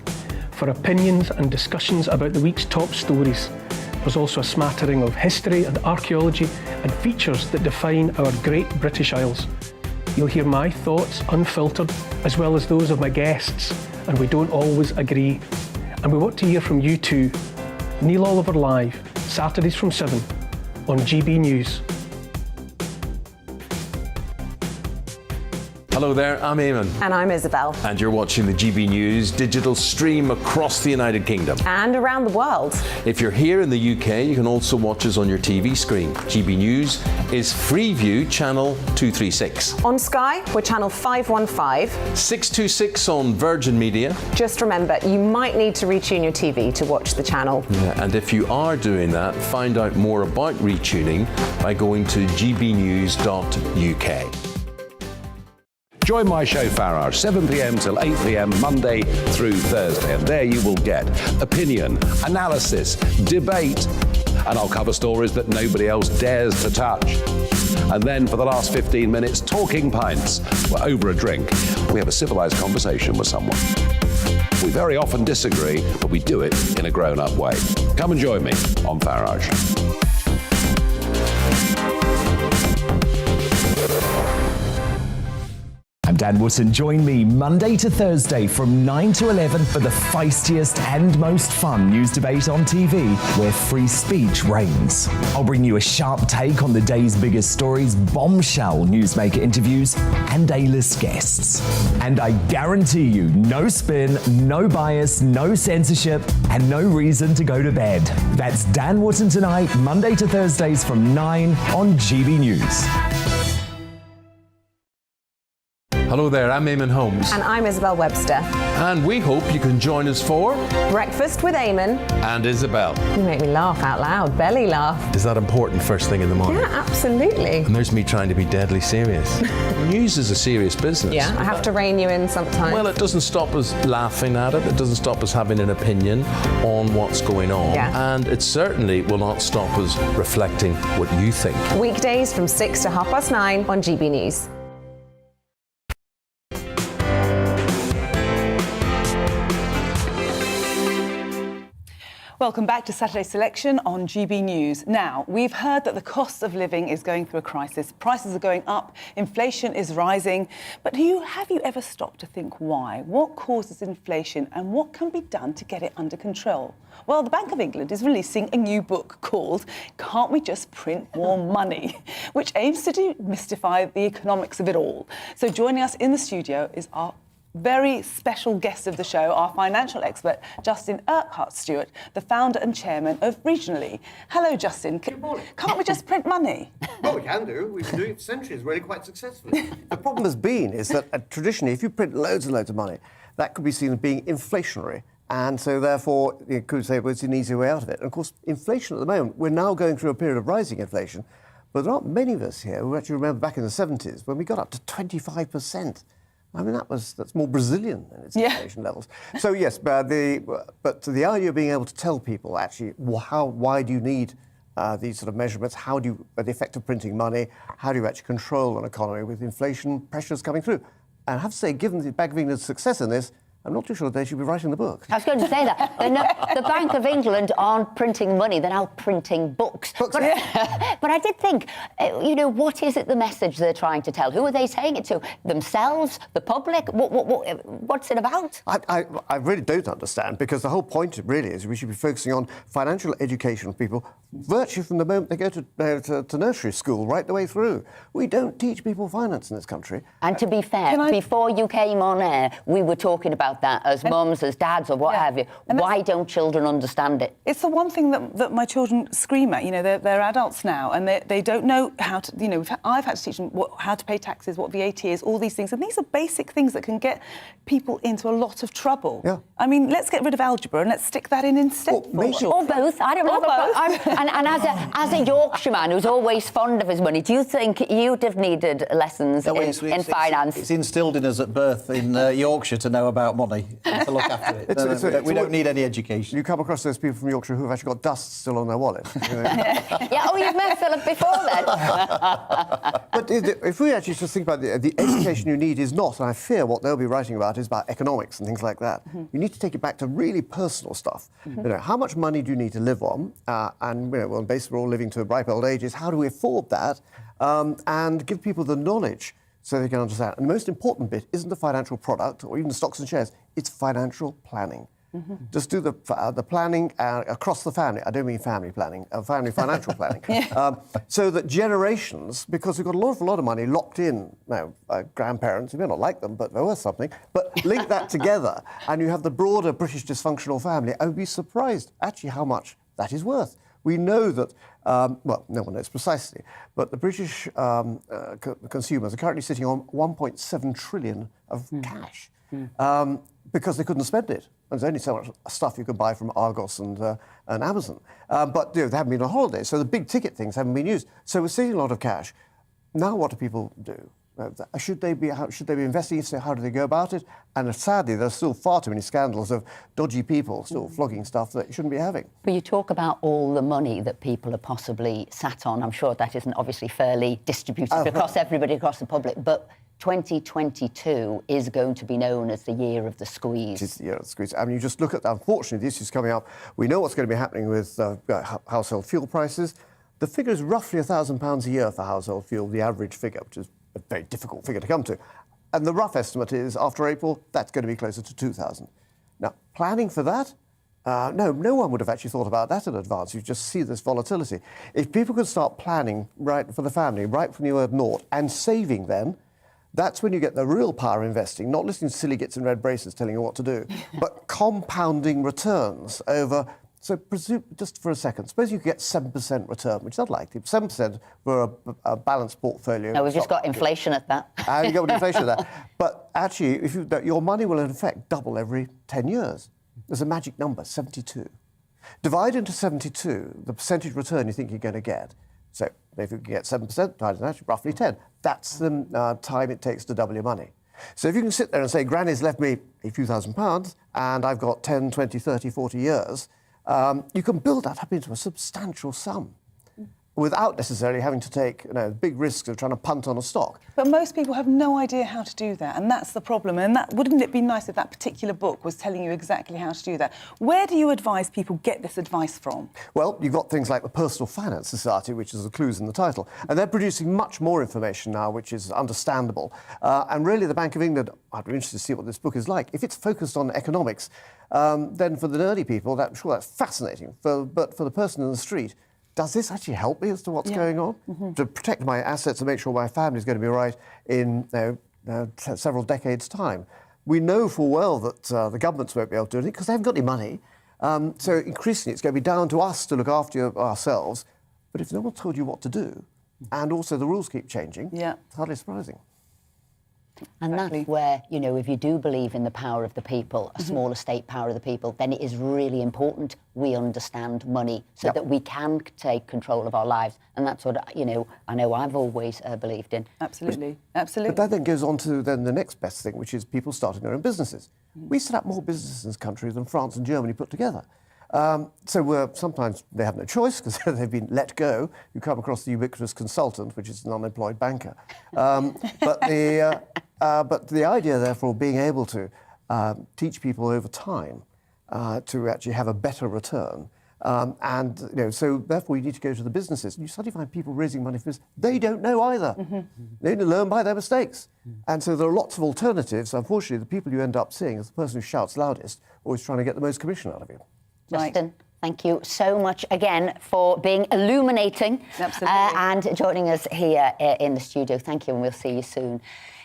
for opinions and discussions about the week's top stories. There's also a smattering of history and archaeology and features that define our great British Isles. You'll hear my thoughts unfiltered, as well as those of my guests, and we don't always agree. And we want to hear from you too. Neil Oliver Live, Saturdays from 7 on GB News. Hello there, I'm Eamon. And I'm Isabel. And you're watching the GB News digital stream across the United Kingdom. And around the world. If you're here in the UK, you can also watch us on your TV screen. GB News is Freeview channel 236. On Sky, we're channel 515. 626 on Virgin Media. Just remember, you might need to retune your TV to watch the channel. Yeah, and if you are doing that, find out more about retuning by going to gbnews.uk. Join my show Farage, 7 p.m. till 8 p.m. Monday through Thursday. And there you will get opinion, analysis, debate, and I'll cover stories that nobody else dares to touch. And then for the last 15 minutes, talking pints. We're over a drink. We have a civilized conversation with someone. We very often disagree, but we do it in a grown-up way. Come and join me on Farage. I'm Dan Wootton. Join me Monday to Thursday from 9 to 11 for the feistiest and most fun news debate on TV, where free speech reigns. I'll bring you a sharp take on the day's biggest stories, bombshell newsmaker interviews, and A-list guests. And I guarantee you, no spin, no bias, no censorship, and no reason to go to bed. That's Dan Wootton Tonight, Monday to Thursdays from 9 on GB News. Hello there, I'm Eamon Holmes. And I'm Isabel Webster. And we hope you can join us for Breakfast with Eamon. And Isabel. You make me laugh out loud, belly laugh. Is that important first thing in the morning? Yeah, absolutely. And there's me trying to be deadly serious. News is a serious business. Yeah, I have to rein you in sometimes. Well, it doesn't stop us laughing at it. It doesn't stop us having an opinion on what's going on. Yeah. And it certainly will not stop us reflecting what you think. Weekdays from 6 to 9:30 on GB News. Welcome back to Saturday Selection on GB News. Now, we've heard that the cost of living is going through a crisis. Prices are going up, inflation is rising. But have you ever stopped to think why? What causes inflation and what can be done to get it under control? Well, the Bank of England is releasing a new book called Can't We Just Print More Money?, which aims to demystify the economics of it all. So joining us in the studio is our very special guest of the show, our financial expert, Justin Urquhart-Stewart, the founder and chairman of Regionally. Hello, Justin. Good morning. Can't we just print money? Well, we can do. We've been doing it for centuries, really quite successfully. The problem has been is that traditionally, if you print loads and loads of money, that could be seen as being inflationary. And so, therefore, you could say, well, it's an easy way out of it. And, of course, inflation at the moment, we're now going through a period of rising inflation, but there aren't many of us here who actually remember back in the 70s when we got up to 25%. I mean, that's more Brazilian than its inflation levels. So, yes, but the idea of being able to tell people, actually, why do you need these sort of measurements? How do you, the effect of printing money, how do you actually control an economy with inflation pressures coming through? And I have to say, given the Bank of England's success in this, I'm not too sure they should be writing the book. I was going to say that. The Bank of England aren't printing money, they're now printing books. But I did think, what is it, the message they're trying to tell? Who are they saying it to? Themselves? The public? What's it about? I really don't understand, because the whole point really is we should be focusing on financial education of people virtually from the moment they go to nursery school right the way through. We don't teach people finance in this country. And to be fair, before you came on air, we were talking about about that as mums, as dads, or what have you. Why don't children understand it? It's the one thing that my children scream at. You know, they're adults now, and they don't know how to. You know, I've had to teach them how to pay taxes, what VAT is, all these things, and these are basic things that can get people into a lot of trouble. Yeah. I mean, let's get rid of algebra and let's stick that in instead. Or both. I don't know. And as a Yorkshireman who's always fond of his money, do you think you'd have needed lessons in finance? It's instilled in us at birth in Yorkshire to know about money and to look after it. We don't need any education. You come across those people from Yorkshire who've actually got dust still on their wallet. You know? Yeah, oh, you've met Philip before then. But if we actually just think about the education you need is not, and I fear what they'll be writing about is about economics and things like that. You need to take it back to really personal stuff. You know, how much money do you need to live on? And you know, well, basically we're all living to a ripe old ages. How do we afford that? And give people the knowledge so they can understand. And the most important bit isn't the financial product or even the stocks and shares. It's financial planning. Just do the planning across the family. I don't mean family planning, family financial planning. So that generations, because we've got a lot of money locked in now, grandparents, you may not like them, but they're worth something, but link that together and you have the broader British dysfunctional family. I would be surprised actually how much that is worth. We know that, well, no one knows precisely, but the British consumers are currently sitting on 1.7 trillion of cash because they couldn't spend it. There's only so much stuff you could buy from Argos and Amazon. But you know, they haven't been on holiday, so the big ticket things haven't been used. So we're seeing a lot of cash. Now what do people do? Should they be investing? So how do they go about it? And sadly, there's still far too many scandals of dodgy people still flogging stuff that you shouldn't be having. But you talk about all the money that people are possibly sat on. I'm sure that isn't obviously fairly distributed across everybody, across the public, but 2022 is going to be known as the year of the squeeze. It is the year of the squeeze. I mean, you just look at, unfortunately, the issues coming up. We know what's going to be happening with household fuel prices. The figure is roughly £1,000 a year for household fuel, the average figure, which is a very difficult figure to come to. And the rough estimate is, after April, that's going to be closer to 2,000. Now, planning for that? No one would have actually thought about that in advance. You just see this volatility. If people could start planning right for the family, right from the word naught, and saving then, that's when you get the real power investing, not listening to silly gits in red braces telling you what to do, but compounding returns over. So just for a second, suppose you could get 7% return, which is unlikely, 7% for a balanced portfolio. No, we've just got inflation at that. And you've got inflation at that. But actually, your money will in effect double every 10 years. There's a magic number, 72. Divide into 72 the percentage return you think you're going to get. So if you get 7%, divided into roughly 10. That's the time it takes to double your money. So if you can sit there and say, Granny's left me a few £1,000s and I've got 10, 20, 30, 40 years, you can build that up into a substantial sum without necessarily having to take big risks of trying to punt on a stock. But most people have no idea how to do that, and that's the problem. And wouldn't it be nice if that particular book was telling you exactly how to do that? Where do you advise people get this advice from? Well, you've got things like the Personal Finance Society, which is the clues in the title, and they're producing much more information now, which is understandable. And really, the Bank of England, I'd be interested to see what this book is like. If it's focused on economics, then for the nerdy people, I'm sure that's fascinating. But for the person in the street, does this actually help me as to what's going on? To protect my assets and make sure my family is going to be right in several decades' time. We know full well that the governments won't be able to do it because they haven't got any money. So increasingly it's going to be down to us to look after ourselves. But if no one told you what to do, and also the rules keep changing, it's hardly surprising. And that's where, if you do believe in the power of the people, a smaller state power of the people, then it is really important we understand money so that we can take control of our lives. And that's what, I know I've always believed in. Absolutely, absolutely. But that then goes on to then the next best thing, which is people starting their own businesses. We set up more businesses in this country than France and Germany put together. So sometimes they have no choice because they've been let go. You come across the ubiquitous consultant, which is an unemployed banker. But the idea, therefore, of being able to teach people over time to actually have a better return. So therefore you need to go to the businesses. You suddenly find people raising money for business. They don't know either. They only learn by their mistakes. And so there are lots of alternatives. Unfortunately, the people you end up seeing is the person who shouts loudest, always trying to get the most commission out of you. Justin, thank you so much again for being illuminating and joining us here in the studio. Thank you, and we'll see you soon.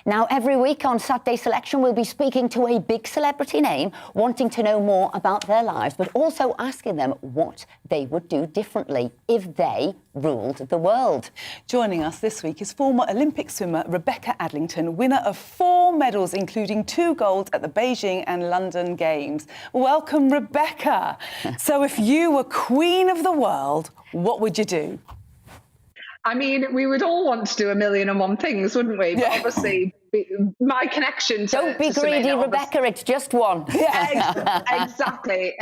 Now, every week on Saturday Selection, we'll be speaking to a big celebrity name, wanting to know more about their lives, but also asking them what they would do differently if they ruled the world. Joining us this week is former Olympic swimmer Rebecca Adlington, winner of 4 medals, including 2 golds at the Beijing and London Games. Welcome, Rebecca. So if you were queen of the world, what would you do? I mean, we would all want to do 1,000,001 things, wouldn't we? But obviously, my connection to... Don't be greedy, Rebecca, it's just one. Yeah, exactly.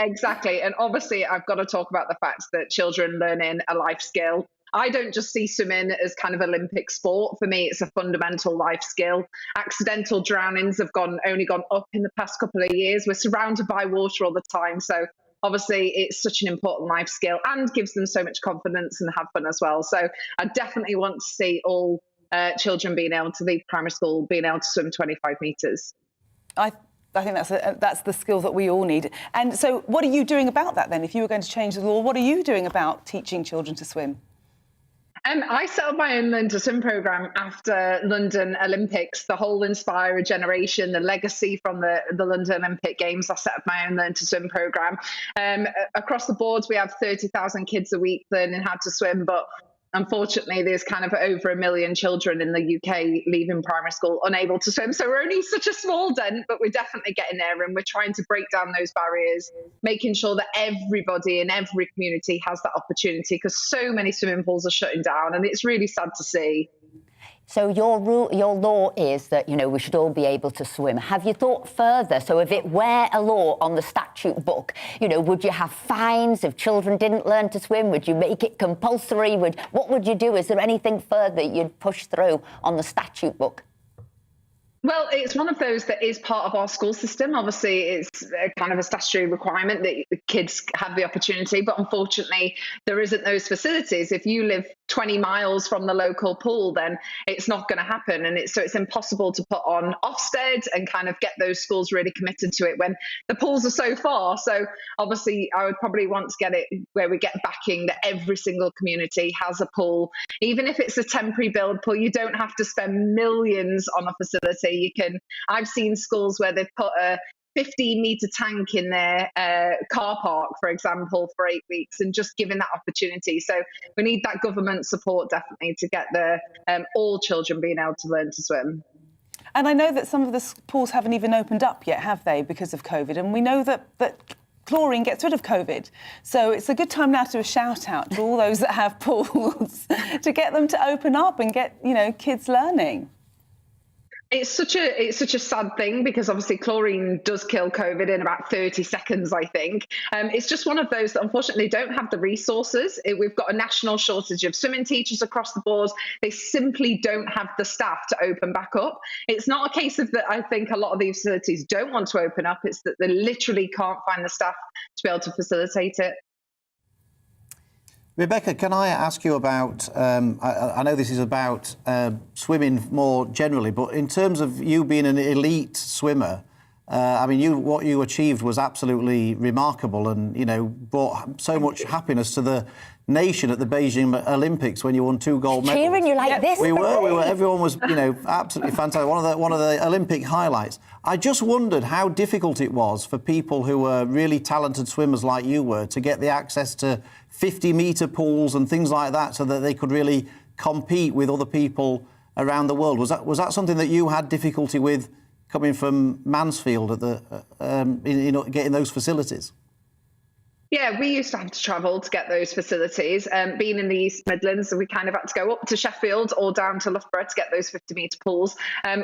And obviously, I've got to talk about the fact that children learning a life skill. I don't just see swimming as kind of Olympic sport. For me, it's a fundamental life skill. Accidental drownings have only gone up in the past couple of years. We're surrounded by water all the time. So obviously, it's such an important life skill and gives them so much confidence and have fun as well. So I definitely want to see all children being able to leave primary school, being able to swim 25 metres. I think that's the skill that we all need. And so what are you doing about that then? If you were going to change the law, what are you doing about teaching children to swim? I set up my own Learn to Swim programme after London Olympics, the whole Inspire a Generation, the legacy from the London Olympic Games. I set up my own Learn to Swim programme. Across the board, we have 30,000 kids a week learning how to swim, but unfortunately, there's kind of over 1 million children in the UK leaving primary school unable to swim. So we're only such a small dent, but we're definitely getting there. And we're trying to break down those barriers, making sure that everybody in every community has that opportunity, because so many swimming pools are shutting down. And it's really sad to see. So your law is that, we should all be able to swim. Have you thought further? So if it were a law on the statute book, would you have fines if children didn't learn to swim? Would you make it compulsory? What would you do? Is there anything further you'd push through on the statute book? Well, it's one of those that is part of our school system. Obviously, it's kind of a statutory requirement that the kids have the opportunity, but unfortunately, there isn't those facilities. If you live 20 miles from the local pool, then it's not going to happen. And so it's impossible to put on Ofsted and kind of get those schools really committed to it when the pools are so far. So obviously, I would probably want to get it where we get backing that every single community has a pool. Even if it's a temporary build pool, you don't have to spend millions on a facility. I've seen schools where they've put a 15-metre tank in their car park, for example, for 8 weeks, and just giving that opportunity. So we need that government support definitely to get all children being able to learn to swim. And I know that some of the pools haven't even opened up yet, have they, because of COVID? And we know that chlorine gets rid of COVID. So it's a good time now to do a shout out to all those that have pools to get them to open up and get, kids learning. It's such a sad thing, because obviously chlorine does kill COVID in about 30 seconds, I think. It's just one of those that unfortunately don't have the resources. We've got a national shortage of swimming teachers across the board. They simply don't have the staff to open back up. It's not a case of that I think a lot of these facilities don't want to open up. It's that they literally can't find the staff to be able to facilitate it. Rebecca, can I ask you about, I know this is about swimming more generally, but in terms of you being an elite swimmer, what you achieved was absolutely remarkable and, brought so much happiness to the nation at the Beijing Olympics when you won 2 gold medals. Cheering you like this. We were. Everyone was, absolutely fantastic. One of the Olympic highlights. I just wondered how difficult it was for people who were really talented swimmers like you were to get the access to 50-metre pools and things like that, so that they could really compete with other people around the world. Was that something that you had difficulty with coming from Mansfield at the getting those facilities? Yeah, we used to have to travel to get those facilities. Being in the East Midlands, we kind of had to go up to Sheffield or down to Loughborough to get those 50-metre pools.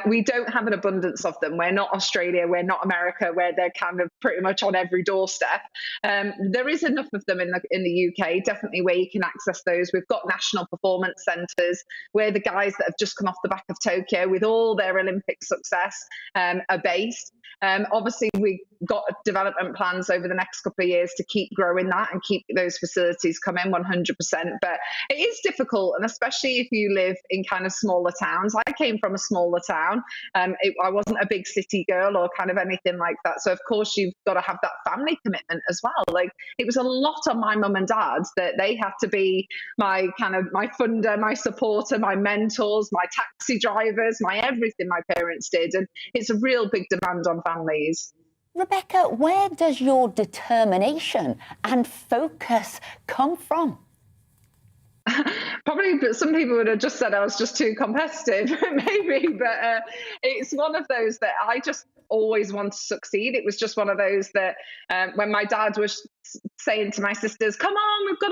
We don't have an abundance of them. We're not Australia, we're not America, where they're kind of pretty much on every doorstep. There is enough of them in the UK, definitely, where you can access those. We've got national performance centres where the guys that have just come off the back of Tokyo with all their Olympic success are based. Obviously, got development plans over the next couple of years to keep growing that and keep those facilities coming 100%. But it is difficult, and especially if you live in kind of smaller towns. I came from a smaller town. I wasn't a big city girl or kind of anything like that. So of course you've got to have that family commitment as well. Like, it was a lot on my mum and dad that they had to be my funder, my supporter, my mentors, my taxi drivers, my everything my parents did. And it's a real big demand on families. Rebecca, where does your determination and focus come from? Probably, but some people would have just said I was just too competitive, maybe. But it's one of those that I just always want to succeed. It was just one of those that when my dad was saying to my sisters, "Come on, we've got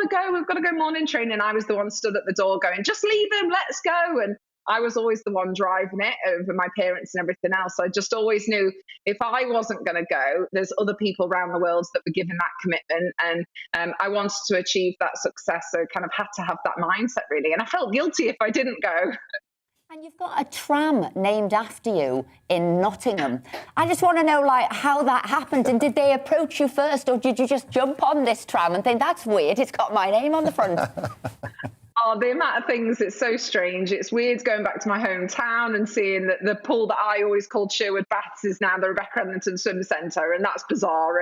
to go morning training," I was the one stood at the door going, "Just leave him, let's go." And I was always the one driving it over my parents and everything else. I just always knew if I wasn't going to go, there's other people around the world that were giving that commitment. And I wanted to achieve that success. So kind of had to have that mindset, really. And I felt guilty if I didn't go. And you've got a tram named after you in Nottingham. I just want to know, like, how that happened. And did they approach you first, or did you just jump on this tram and think, that's weird, it's got my name on the front? Oh, the amount of things, it's so strange. It's weird going back to my hometown and seeing that the pool that I always called Sherwood Baths is now the Rebecca Adlington Swim Centre, and that's bizarre.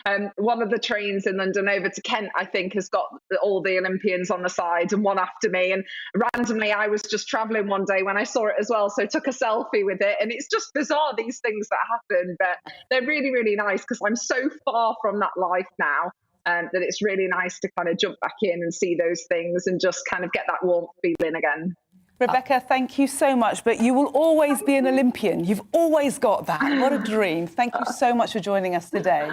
And one of the trains in London over to Kent, I think, has got all the Olympians on the side and one after me. And randomly, I was just travelling one day when I saw it as well, so I took a selfie with it. And it's just bizarre, these things that happen, but they're really, really nice because I'm so far from that life now. That it's really nice to kind of jump back in and see those things and just kind of get that warmth feeling again. Rebecca, thank you so much, but you will always be an Olympian. You've always got that. What a dream. Thank you so much for joining us today.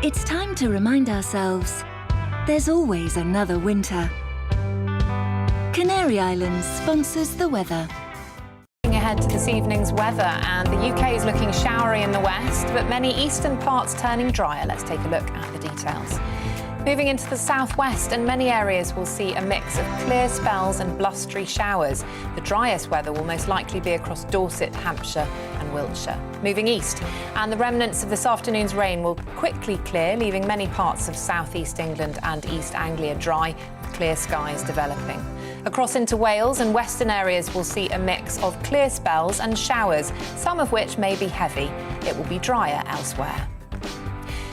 It's time to remind ourselves there's always another winter. Canary Islands sponsors the weather. Looking ahead to this evening's weather, and the UK is looking showery in the west, but many eastern parts turning drier. Let's take a look at the details. Moving into the southwest, and many areas will see a mix of clear spells and blustery showers. The driest weather will most likely be across Dorset, Hampshire and Wiltshire. Moving east, and the remnants of this afternoon's rain will quickly clear, leaving many parts of southeast England and East Anglia dry, with clear skies developing. Across into Wales and western areas will see a mix of clear spells and showers, some of which may be heavy. It will be drier elsewhere.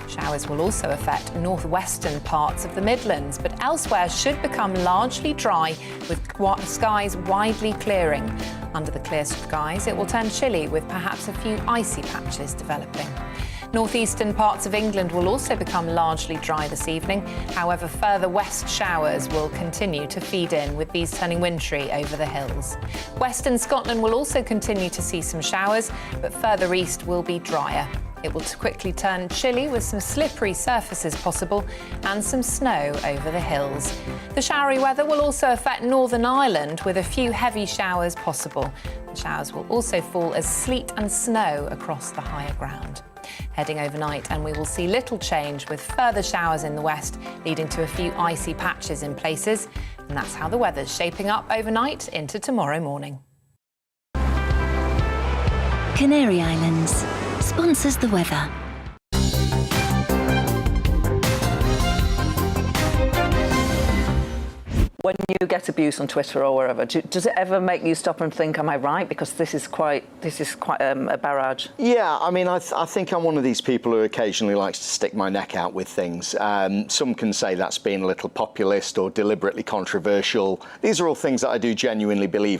Showers will also affect northwestern parts of the Midlands, but elsewhere should become largely dry, with skies widely clearing. Under the clear skies, it will turn chilly, with perhaps a few icy patches developing. Northeastern parts of England will also become largely dry this evening. However, further west showers will continue to feed in, with these turning wintry over the hills. Western Scotland will also continue to see some showers, but further east will be drier. It will quickly turn chilly, with some slippery surfaces possible and some snow over the hills. The showery weather will also affect Northern Ireland, with a few heavy showers possible. The showers will also fall as sleet and snow across the higher ground. Heading overnight, and we will see little change, with further showers in the west, leading to a few icy patches in places. And that's how the weather's shaping up overnight into tomorrow morning. Canary Islands sponsors the weather. When you get abuse on Twitter or wherever, does it ever make you stop and think, am I right? Because this is quite a barrage. Yeah, I mean, I think I'm one of these people who occasionally likes to stick my neck out with things. Some can say that's being a little populist or deliberately controversial. These are all things that I do genuinely believe